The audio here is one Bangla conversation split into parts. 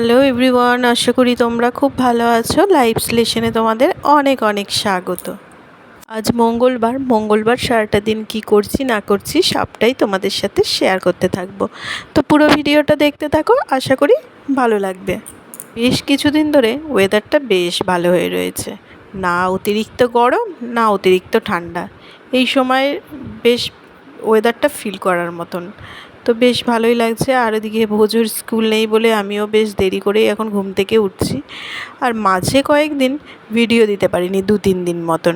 হ্যালো এভরিওয়ান, আশা করি তোমরা খুব ভালো আছো। লাইভ স্লেশনে তোমাদের অনেক অনেক স্বাগত। আজ মঙ্গলবার সারাটা দিন কি করছি না করছি সবটাই তোমাদের সাথে শেয়ার করতে থাকবো। তো পুরো ভিডিওটা দেখতে থাকো, আশা করি ভালো লাগবে। বেশ কিছুদিন ধরে ওয়েদারটা বেশ ভালো হয়ে রয়েছে, না অতিরিক্ত গরম না অতিরিক্ত ঠান্ডা। এই সময় বেশ ওয়েদারটা ফিল করার মতন, তো বেশ ভালোই লাগছে। আর ওদিকে ভোজুর স্কুল নেই বলে আমিও বেশ দেরি করেই এখন ঘুম থেকে উঠছি। আর মাঝে কয়েকদিন ভিডিও দিতে পারিনি, 2-3 দিন মতন।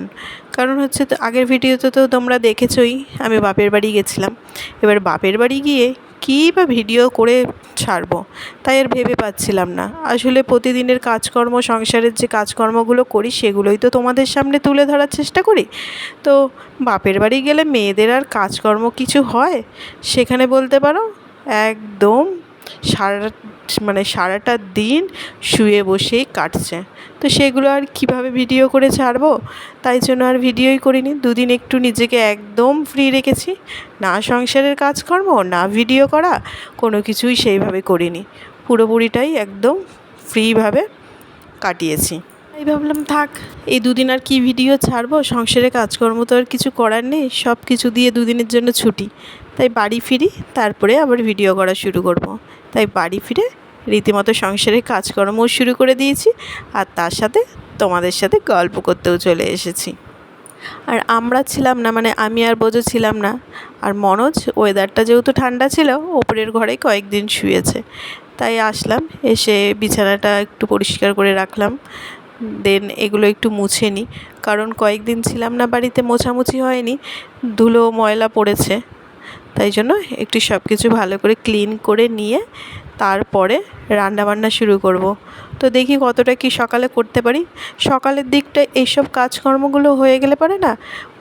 কারণ হচ্ছে তো আগের ভিডিওতে তো তোমরা দেখেছোই, আমি বাপের বাড়ি গেছিলাম। এবার বাপের বাড়ি গিয়ে কী বা ভিডিও করে ছাড়বো, তাই আর ভেবে পাচ্ছিলাম না। আসলে প্রতিদিনের কাজকর্ম, সংসারের যে কাজকর্মগুলো করি সেগুলোই তো তোমাদের সামনে তুলে ধরার চেষ্টা করি। তো বাপের বাড়ি গেলে মেয়েদের আর কাজকর্ম কিছু হয় সেখানে বলতে পারো একদম সারাটা দিন শুয়ে বসেই কাটছে। তো সেগুলো আর কিভাবে ভিডিও করে ছাড়বো, তাই জন্য আর ভিডিওই করিনি। 2 দিন একটু নিজেকে একদম ফ্রি রেখেছি, না সংসারের কাজকর্ম না ভিডিও করা, কোনো কিছুই সেইভাবে করিনি। পুরোপুরিটাই একদম ফ্রিভাবে কাটিয়েছি। তাই ভাবলাম থাক, এই 2 দিন আর কি ভিডিও ছাড়বো, সংসারে কাজকর্ম তো আর কিছু করার নেই, সব কিছু দিয়ে 2 দিনের জন্য ছুটি। তাই বাড়ি ফিরি, তারপরে আবার ভিডিও করা শুরু করব। তাই বাড়ি ফিরে রীতিমতো সংসারের কাজকর্মও শুরু করে দিয়েছি, আর তার সাথে তোমাদের সাথে গল্প করতেও চলে এসেছি। আর আমরা ছিলাম না, মানে আমি আর বোঝো ছিলাম না। আর মনোজ, ওয়েদারটা যেহেতু ঠান্ডা ছিল, ওপরের ঘরে কয়েকদিন শুয়েছে। তাই আসলাম, এসে বিছানাটা একটু পরিষ্কার করে রাখলাম। দেন এগুলো একটু মুছে নিই, কারণ কয়েকদিন ছিলাম না বাড়িতে, মোছামুছি হয়নি, ধুলো ময়লা পড়েছে। তাই জন্য একটু সব কিছু ভালো করে ক্লিন করে নিয়ে তারপরে রান্নাবান্না শুরু করব। তো দেখি কতটা কি সকালে করতে পারি। সকালের দিকটা এইসব কাজকর্মগুলো হয়ে গেলে পারে না,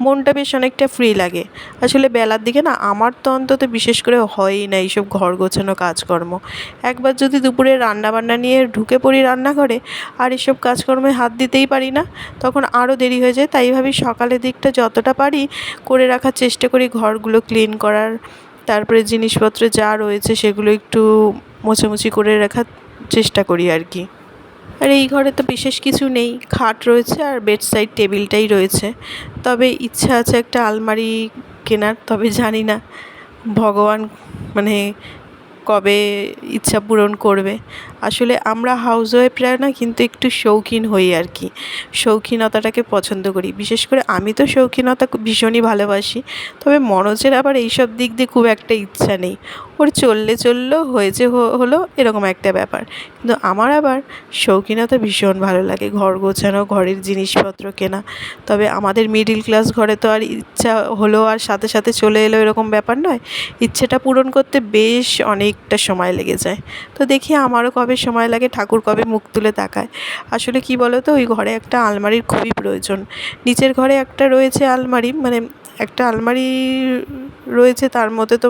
মনটা বেশ অনেকটা ফ্রি লাগে। আসলে বেলার দিকে না আমার তো অন্তত বিশেষ করে হয়ই না এইসব ঘর গোছানো কাজকর্ম। একবার যদি দুপুরে রান্নাবান্না নিয়ে ঢুকে পড়ি রান্নাঘরে, আর এসব কাজকর্মে হাত দিতেই পারি না, তখন আরও দেরি হয়ে যায়। তাই ভাবি সকালের দিকটা যতটা পারি করে রাখার চেষ্টা করি, ঘরগুলো ক্লিন করার, তারপরে জিনিসপত্র যা রয়েছে সেগুলো একটু মোছামুছি করে রাখার চেষ্টা করি আর কি। আর এই ঘরে তো বিশেষ কিছু নেই, খাট রয়েছে আর বেডসাইড টেবিলটাই রয়েছে। তবে ইচ্ছা আছে একটা আলমারি কেনার, তবে জানি না ভগবান মানে কবে ইচ্ছা পূরণ করবে। আসলে আমরা হাউসওয়াইফরা না কিন্তু একটু শৌখিন হই আর কি, শৌখিনতাটাকে পছন্দ করি। বিশেষ করে আমি তো শৌখিনতা ভীষণই ভালোবাসি, তবে মনোজের আবার এইসব দিক দিয়ে খুব একটা ইচ্ছা নেই। ওর চললো হয়েছে হলো এরকম একটা ব্যাপার। কিন্তু আমার আবার শৌখিনতা ভীষণ ভালো লাগে, ঘর গোছানো, ঘরের জিনিসপত্র কেনা। তবে আমাদের মিডিল ক্লাস ঘরে তো আর ইচ্ছা হলো আর সাথে সাথে চলে এলো এরকম ব্যাপার নয়। ইচ্ছেটা পূরণ করতে বেশ অনেকটা সময় লেগে যায়। তো দেখি আমারও কবে সময় লাগে, ঠাকুর কবে মুখ তুলে তাকায়। আসলে কি বলো তো, ওই ঘরে একটা আলমারির খুবই প্রয়োজন। নিচের ঘরে একটা রয়েছে আলমারি, মানে একটা আলমারি রয়েছে, তার মধ্যে তো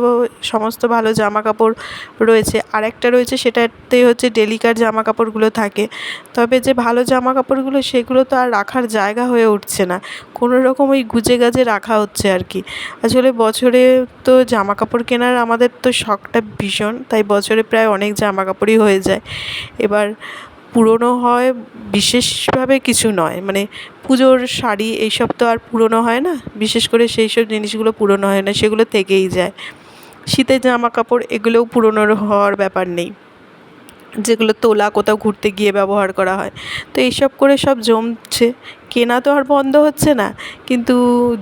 সমস্ত ভালো জামা কাপড় রয়েছে। আর একটা রয়েছে, সেটাতে হচ্ছে ডেলিকার জামা কাপড়গুলো থাকে। তবে যে ভালো জামা কাপড়গুলো সেগুলো তো আর রাখার জায়গা হয়ে উঠছে না, কোনো রকম ওই গুজে গাজে রাখা হচ্ছে আর কি। আসলে বছরে তো জামা কাপড় কেনার আমাদের তো শখটা ভীষণ, তাই বছরে প্রায় অনেক জামা কাপড়ই হয়ে যায়। এবার পুরনো হয় বিশেষভাবে কিছু নয়, মানে পুজোর শাড়ি এইসব তো আর পুরনো হয় না, বিশেষ করে সেই সব জিনিসগুলো পুরনো হয় না, সেগুলো থেকেই যায়। শীতের জামা কাপড় এগুলোও পুরনো হওয়ার ব্যাপার নেই, যেগুলো তোলা কোথাও ঘুরতে গিয়ে ব্যবহার করা হয়। তো এইসব করে সব জমছে, কেনা তো আর বন্ধ হচ্ছে না, কিন্তু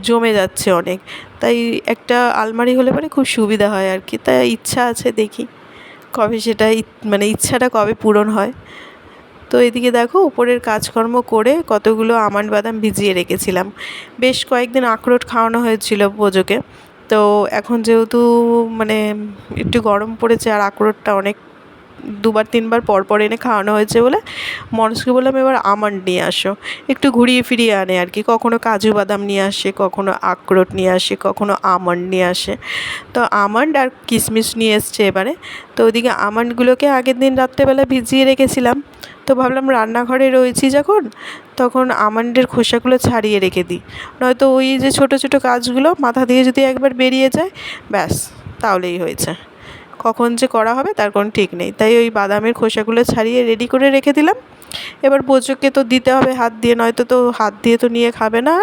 জমে যাচ্ছে অনেক। তাই একটা আলমারি হলে পরে খুব সুবিধা হয় আর কি। তাই ইচ্ছা আছে, দেখি কবে সেটা মানে ইচ্ছাটা কবে পূরণ হয়। তো এদিকে দেখো, উপরের কাজকর্ম করে কতগুলো আমন্ড বাদাম ভিজিয়ে রেখেছিলাম। বেশ কয়েকদিন আখরোট খাওয়ানো হয়েছিল বোজোকে। তো এখন যেহেতু মানে একটু গরম পড়েছে, আর আখরোটটা অনেক 2-3বার পর এনে খাওয়ানো হয়েছে বলে মনসকে বললাম এবার আমন্ড নিয়ে আসো। একটু ঘুরিয়ে ফিরিয়ে আনে আর কি, কখনো কাজু বাদাম নিয়ে আসে, কখনো আখরোট নিয়ে আসে, কখনো আমন্ড নিয়ে আসে। তো আমন্ড আর কিশমিশ নিয়ে এসছে এবারে। তো ওইদিকে আমন্ডগুলোকে আগের দিন রাত্রেবেলা ভিজিয়ে রেখেছিলাম। তো ভাবলাম রান্নাঘরে রয়েছি যখন, তখন আমন্ডের খোসাগুলো ছাড়িয়ে রেখে দিই, নয়তো ওই যে ছোটো ছোটো কাজগুলো মাথা দিয়ে যদি একবার বেরিয়ে যায়, ব্যাস তাহলেই হয়েছে। কখন যে করা হবে তার কোনো ঠিক নেই। তাই ওই বাদামের খোসাগুলো ছাড়িয়ে রেডি করে রেখে দিলাম। এবার বোজোকে তো দিতে হবে হাত দিয়ে, নয়তো তো হাত দিয়ে তো নিয়ে খাবে না।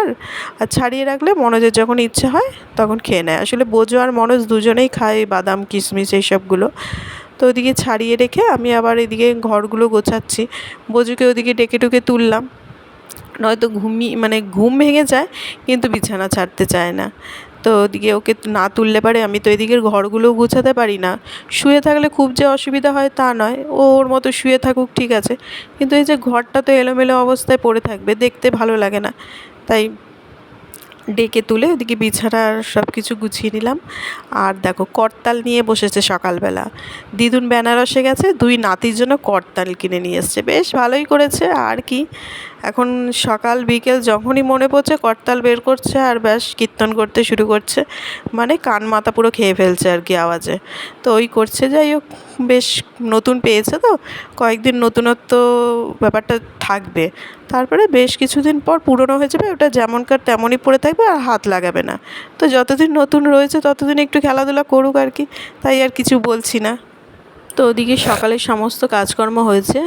আর ছাড়িয়ে রাখলে মনোজের যখন ইচ্ছে হয় তখন খেয়ে নেয়। আসলে বোজো আর মনোজ দুজনেই খায় বাদাম কিশমিশ এইসবগুলো। তো ওদিকে ছাড়িয়ে রেখে আমি আবার এদিকে ঘরগুলো গোছাচ্ছি। বোজোকে ওদিকে ডেকে টুকে তুললাম, নয়তো ঘুম ভেঙে যায় কিন্তু বিছানা ছাড়তে চায় না। তো ওদিকে ওকে না তুললে পারে আমি তো এদিকের ঘরগুলোও গুছাতে পারি না। শুয়ে থাকলে খুব যে অসুবিধা হয় তা নয়, ও ওর মতো শুয়ে থাকুক ঠিক আছে, কিন্তু এই যে ঘরটা তো এলোমেলো অবস্থায় পড়ে থাকবে, দেখতে ভালো লাগে না। তাই ডেকে তুলে ওদিকে বিছানা আর সব কিছু গুছিয়ে নিলাম। আর দেখো করতাল নিয়ে বসেছে সকালবেলা। দিদুন বেনারসে গেছে, 2 নাতির জন্য করতাল কিনে নিয়ে এসছে, বেশ ভালোই করেছে। আর কি, এখন সকাল বিকেল যখনই মনে পড়ছে করতাল বের করছে আর ব্যাস কীর্তন করতে শুরু করছে, মানে কান মাথা পুরো খেয়ে ফেলছে আর কি আওয়াজে। তো ওই করছে, যাই হোক, বেশ নতুন পেয়েছে তো কয়েকদিন নতুনত্ব ব্যাপারটা থাকবে, তারপরে বেশ কিছুদিন পর পুরনো হয়ে যাবে, ওটা যেমনকার তেমনই পড়ে থাকবে আর হাত লাগাবে না। তো যতদিন নতুন রয়েছে ততদিন একটু খেলাধুলা করুক আর কি, তাই আর কিছু বলছি না। তো ওদিকে সকালের সমস্ত কাজকর্ম হয়েছে।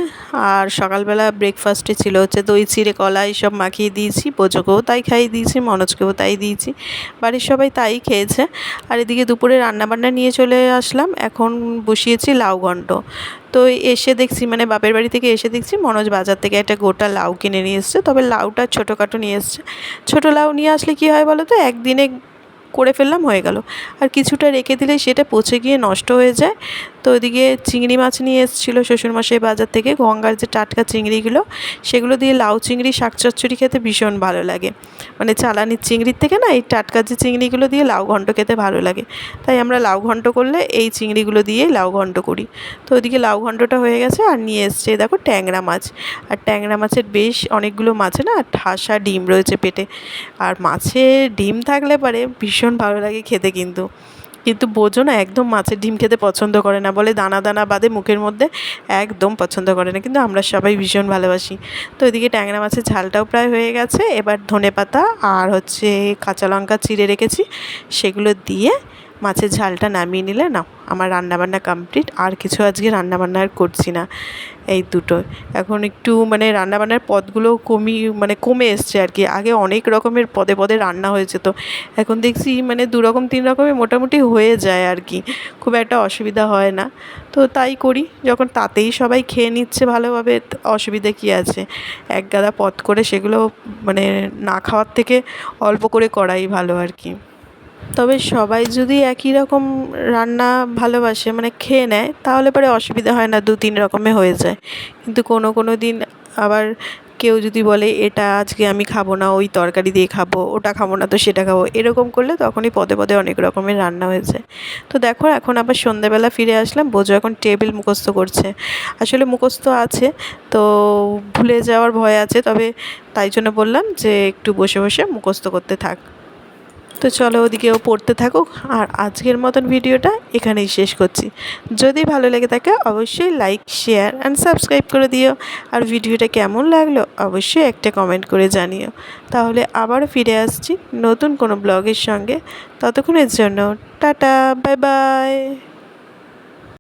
আর সকালবেলা ব্রেকফাস্টে ছিল হচ্ছে দই চিড়ে কলা এইসব মাখিয়ে দিয়েছি, বোজোকেও তাই খাইয়ে দিয়েছি, মনোজকেও তাই দিয়েছি, বাড়ির সবাই তাই খেয়েছে। আর এদিকে দুপুরে রান্নাবান্না নিয়ে চলে আসলাম, এখন বসিয়েছি লাউ ঘন্ট। তো এসে দেখছি, মানে বাপের বাড়ি থেকে এসে দেখছি মনোজ বাজার থেকে একটা গোটা লাউ কিনে নিয়ে এসছে, তবে লাউটা ছোটোখাটো নিয়ে এসছে। ছোটো লাউ নিয়ে আসলে কী হয় বলো তো, একদিনে করে ফেললাম, হয়ে গেল। আর কিছুটা রেখে দিলে সেটা পচে গিয়ে নষ্ট হয়ে যায়। তো ওইদিকে চিংড়ি মাছ নিয়ে এসেছিলো শ্বশুরমশাই বাজার থেকে, গঙ্গার যে টাটকা চিংড়িগুলো, সেগুলো দিয়ে লাউ চিংড়ি শাক চচ্চড়ি খেতে ভীষণ ভালো লাগে। মানে চালানির চিংড়ির থেকে না এই টাটকা যে চিংড়িগুলো দিয়ে লাউ ঘন্ট খেতে ভালো লাগে। তাই আমরা লাউ ঘন্ট করলে এই চিংড়িগুলো দিয়েই লাউ ঘন্ট করি। তো ওইদিকে লাউ ঘন্টটা হয়ে গেছে। আর নিয়ে এসছে দেখো ট্যাংরা মাছ। আর ট্যাংরা মাছের বেশ অনেকগুলো মাছে না ঠাসা ডিম রয়েছে পেটে। আর মাছে ডিম থাকলে পারে ভীষণ ভালো লাগে খেতে, কিন্তু বোঝো না একদম মাছের ডিম খেতে পছন্দ করে না, বলে দানা দানা বাদে মুখের মধ্যে, একদম পছন্দ করে না, কিন্তু আমরা সবাই ভীষণ ভালোবাসি। তো এদিকে ট্যাংরা মাছের ঝালটাও প্রায় হয়ে গেছে। এবার ধনেপাতা আর হচ্ছে কাঁচা লঙ্কা চিড়ে রেখেছি, সেগুলো দিয়ে মাছের ঝালটা নামিয়ে নিলে না আমার রান্নাবান্না কমপ্লিট। আর কিছু আজকে রান্নাবান্না আর করছি না, এই দুটো। এখন একটু মানে রান্নাবান্নার পদগুলো কমে এসছে আর কি। আগে অনেক রকমের পদে পদে রান্না হয়েছে, তো এখন দেখছি মানে 2 রকম 3 রকমের মোটামুটি হয়ে যায় আর কি, খুব একটা অসুবিধা হয় না। তো তাই করি, যখন তাতেই সবাই খেয়ে নিচ্ছে ভালোভাবে, অসুবিধা কী আছে। এক গাদা পদ করে সেগুলো মানে না খাওয়ার থেকে অল্প করে করাই ভালো আর কি। তবে সবাই যদি একই রকম রান্না ভালোবাসে, মানে খেয়ে নেয়, তাহলে পরে অসুবিধা হয় না, 2-3 রকমের হয়ে যায়। কিন্তু কোনো দিন আবার কেউ যদি বলে এটা আজকে আমি খাবো না, ওই তরকারি দিয়ে খাবো, ওটা খাবো না তো সেটা খাবো, এরকম করলে তখনই পদে পদে অনেক রকমের রান্না হয়েছে। তো দেখো এখন আবার সন্ধ্যাবেলা ফিরে আসলাম, বোঝো এখন টেবিল মুখস্থ করছে। আসলে মুখস্থ আছে তো ভুলে যাওয়ার ভয় আছে, তবে তাই জন্য বললাম যে একটু বসে বসে মুখস্থ করতে থাক। তো চলো ওদিকে ও পড়তে থাকুক। আর আজকের মতন ভিডিওটা এখানেই শেষ করছি। যদি ভালো লেগে থাকে অবশ্যই লাইক শেয়ার অ্যান্ড সাবস্ক্রাইব করে দিও। আর ভিডিওটা কেমন লাগলো অবশ্যই একটা কমেন্ট করে জানিও। তাহলে আবার ফিরে আসছি নতুন কোনো ব্লগের সঙ্গে। ততক্ষণের জন্য টাটা, বাই বাই।